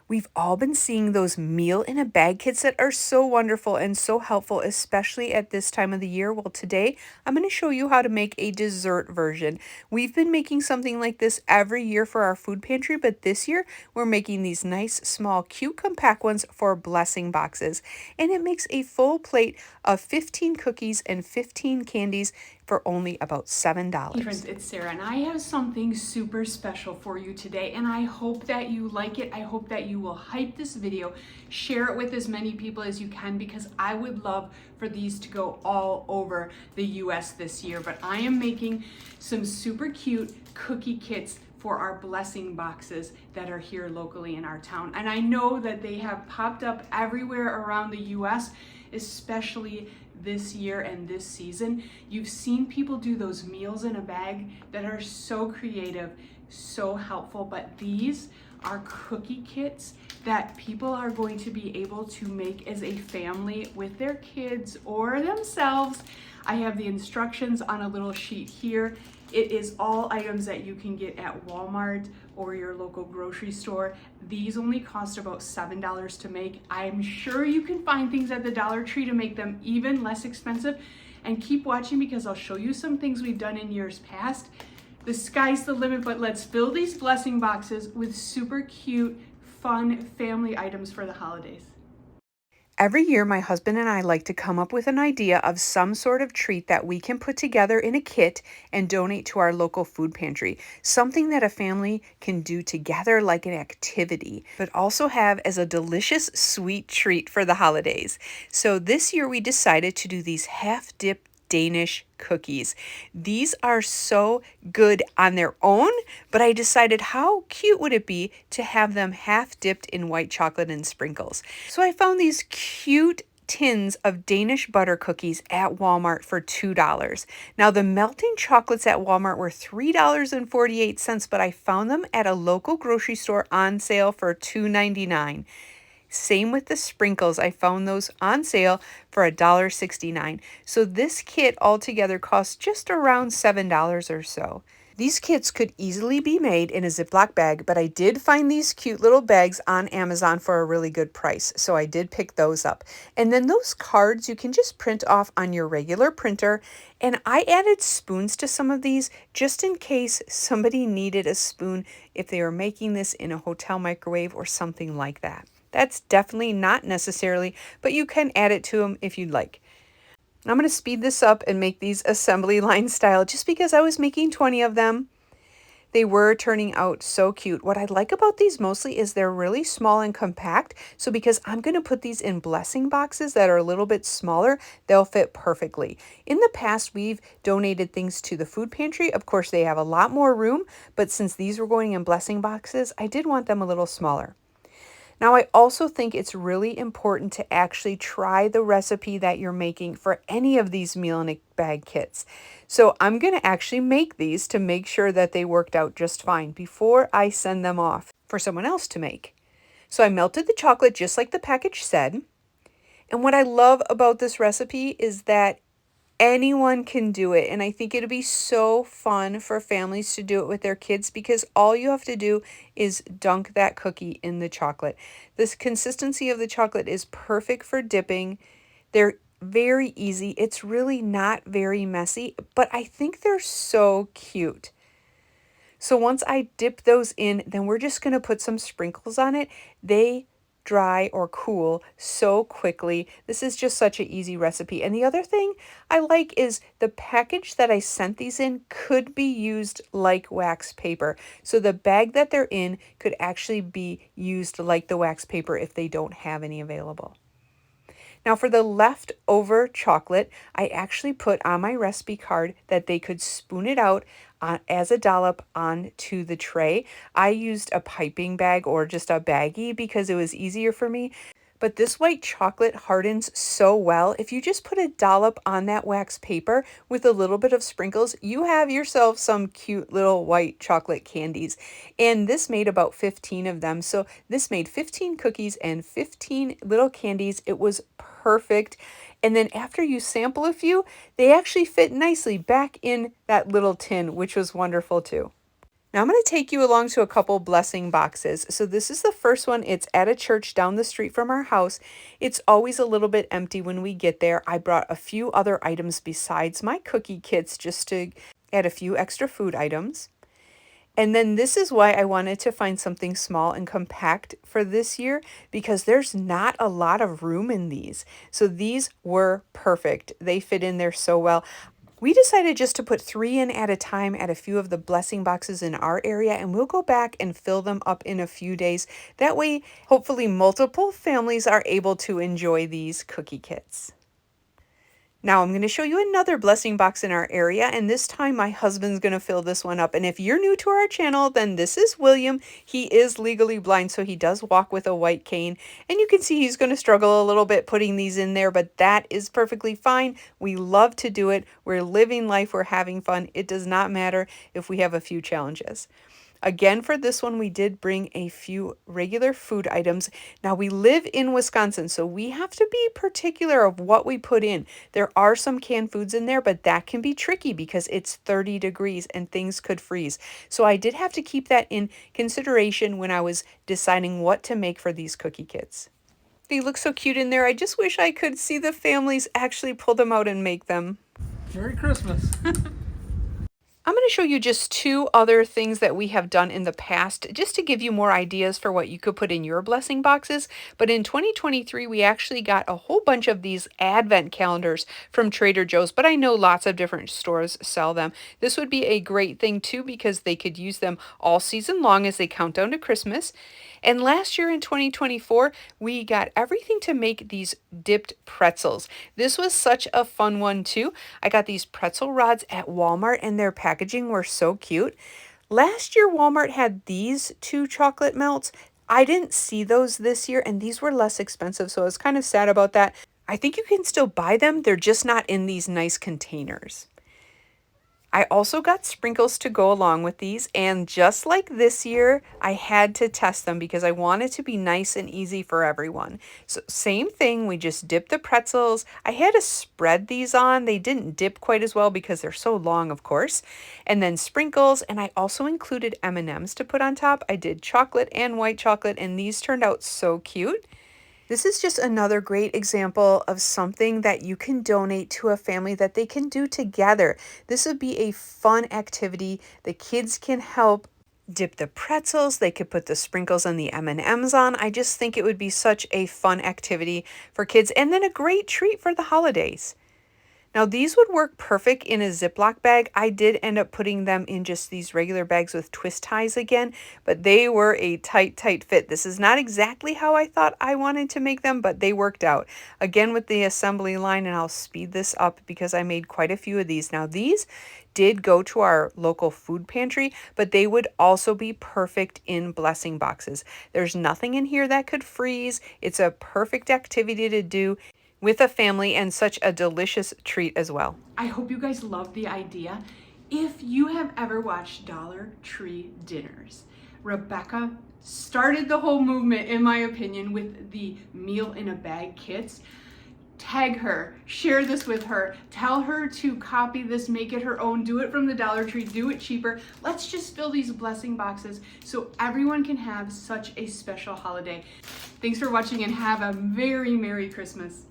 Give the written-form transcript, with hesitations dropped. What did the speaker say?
We've all been seeing those meal in a bag kits that are so wonderful and so helpful, especially at this time of the year. Well, today I'm going to show you how to make a dessert version. We've been making something like this every year for our food pantry, but this year we're making these nice, small, cute, compact ones for blessing boxes. And it makes a full plate of 15 cookies and 15 candies for only about $7. Hey friends, it's Sarah, and I have something super special for you today, and I hope that you like it. I hope that you will hype this video, share it with as many people as you can, because I would love for these to go all over the US this year. But I am making some super cute cookie kits for our blessing boxes that are here locally in our town. And I know that they have popped up everywhere around the US, especially this year and this season. You've seen people do those meals in a bag that are so creative, so helpful, but these are cookie kits that people are going to be able to make as a family with their kids or themselves. I have the instructions on a little sheet here. It is all items that you can get at Walmart or your local grocery store. These only cost about $7 to make. I'm sure you can find things at the Dollar Tree to make them even less expensive. And keep watching, because I'll show you some things we've done in years past. The sky's the limit, but let's fill these blessing boxes with super cute, fun family items for the holidays. Every year, my husband and I like to come up with an idea of some sort of treat that we can put together in a kit and donate to our local food pantry. Something that a family can do together like an activity, but also have as a delicious sweet treat for the holidays. So this year we decided to do these half-dip Danish cookies. These are so good on their own, but I decided how cute would it be to have them half dipped in white chocolate and sprinkles. So I found these cute tins of Danish butter cookies at Walmart for $2. Now the melting chocolates at Walmart were $3.48, but I found them at a local grocery store on sale for $2.99. Same with the sprinkles. I found those on sale for $1.69. So this kit altogether costs just around $7 or so. These kits could easily be made in a Ziploc bag, but I did find these cute little bags on Amazon for a really good price, so I did pick those up. And then those cards you can just print off on your regular printer, and I added spoons to some of these just in case somebody needed a spoon if they were making this in a hotel microwave or something like that. That's definitely not necessarily, but you can add it to them if you'd like. I'm going to speed this up and make these assembly line style just because I was making 20 of them. They were turning out so cute. What I like about these mostly is they're really small and compact. So because I'm going to put these in blessing boxes that are a little bit smaller, they'll fit perfectly. In the past, we've donated things to the food pantry. Of course, they have a lot more room, but since these were going in blessing boxes, I did want them a little smaller. Now, I also think it's really important to actually try the recipe that you're making for any of these meal in a bag kits. So I'm going to actually make these to make sure that they worked out just fine before I send them off for someone else to make. So I melted the chocolate just like the package said. And what I love about this recipe is that anyone can do it, and I think it'll be so fun for families to do it with their kids because all you have to do is dunk that cookie in the chocolate. This consistency of the chocolate is perfect for dipping. They're very easy. It's really not very messy, but I think they're so cute. So once I dip those in, then we're just going to put some sprinkles on it. They dry or cool so quickly. This is just such an easy recipe. And the other thing I like is the package that I sent these in could be used like wax paper. So the bag that they're in could actually be used like the wax paper if they don't have any available. Now for the leftover chocolate, I actually put on my recipe card that they could spoon it out as a dollop onto the tray. I used a piping bag or just a baggie because it was easier for me. But this white chocolate hardens so well. If you just put a dollop on that wax paper with a little bit of sprinkles, you have yourself some cute little white chocolate candies. And this made about 15 of them. So this made 15 cookies and 15 little candies. It was perfect. And then after you sample a few, they actually fit nicely back in that little tin, which was wonderful too. Now I'm going to take you along to a couple blessing boxes. So this is the first one. It's at a church down the street from our house. It's always a little bit empty when we get there. I brought a few other items besides my cookie kits just to add a few extra food items. And then this is why I wanted to find something small and compact for this year, because there's not a lot of room in these. So these were perfect. They fit in there so well. We decided just to put 3 in at a time at a few of the blessing boxes in our area, and we'll go back and fill them up in a few days. That way, hopefully multiple families are able to enjoy these cookie kits. Now I'm going to show you another blessing box in our area, and this time my husband's going to fill this one up. And if you're new to our channel, then this is William. He is legally blind, so he does walk with a white cane. And you can see he's going to struggle a little bit putting these in there, but that is perfectly fine. We love to do it. We're living life. We're having fun. It does not matter if we have a few challenges. Again, for this one, we did bring a few regular food items. Now, we live in Wisconsin, so we have to be particular of what we put in. There are some canned foods in there, but that can be tricky because it's 30 degrees and things could freeze. So I did have to keep that in consideration when I was deciding what to make for these cookie kits. They look so cute in there. I just wish I could see the families actually pull them out and make them. Merry Christmas. I'm going to show you just 2 other things that we have done in the past, just to give you more ideas for what you could put in your blessing boxes. But in 2023, we actually got a whole bunch of these advent calendars from Trader Joe's, but I know lots of different stores sell them. This would be a great thing too, because they could use them all season long as they count down to Christmas. And last year in 2024, we got everything to make these dipped pretzels. This was such a fun one too. I got these pretzel rods at Walmart, and their packaging were so cute. Last year, Walmart had these 2 chocolate melts. I didn't see those this year, and these were less expensive, so I was kind of sad about that. I think you can still buy them. They're just not in these nice containers. I also got sprinkles to go along with these, and just like this year, I had to test them because I want it to be nice and easy for everyone. So same thing, we just dip the pretzels. I had to spread these on. They didn't dip quite as well because they're so long, of course. And then sprinkles, and I also included M&Ms to put on top. I did chocolate and white chocolate, and these turned out so cute. This is just another great example of something that you can donate to a family that they can do together. This would be a fun activity. The kids can help dip the pretzels. They could put the sprinkles and the M&Ms on. I just think it would be such a fun activity for kids, and then a great treat for the holidays. Now these would work perfect in a Ziploc bag. I did end up putting them in just these regular bags with twist ties again, but they were a tight fit. This is not exactly how I thought I wanted to make them, but they worked out. Again with the assembly line, and I'll speed this up because I made quite a few of these. Now these did go to our local food pantry, but they would also be perfect in blessing boxes. There's nothing in here that could freeze. It's a perfect activity to do with a family, and such a delicious treat as well. I hope you guys love the idea. If you have ever watched Dollar Tree dinners, Rebecca started the whole movement, in my opinion, with the meal in a bag kits. Tag her, share this with her, tell her to copy this, make it her own, do it from the Dollar Tree, do it cheaper. Let's just fill these blessing boxes so everyone can have such a special holiday. Thanks for watching, and have a very Merry Christmas.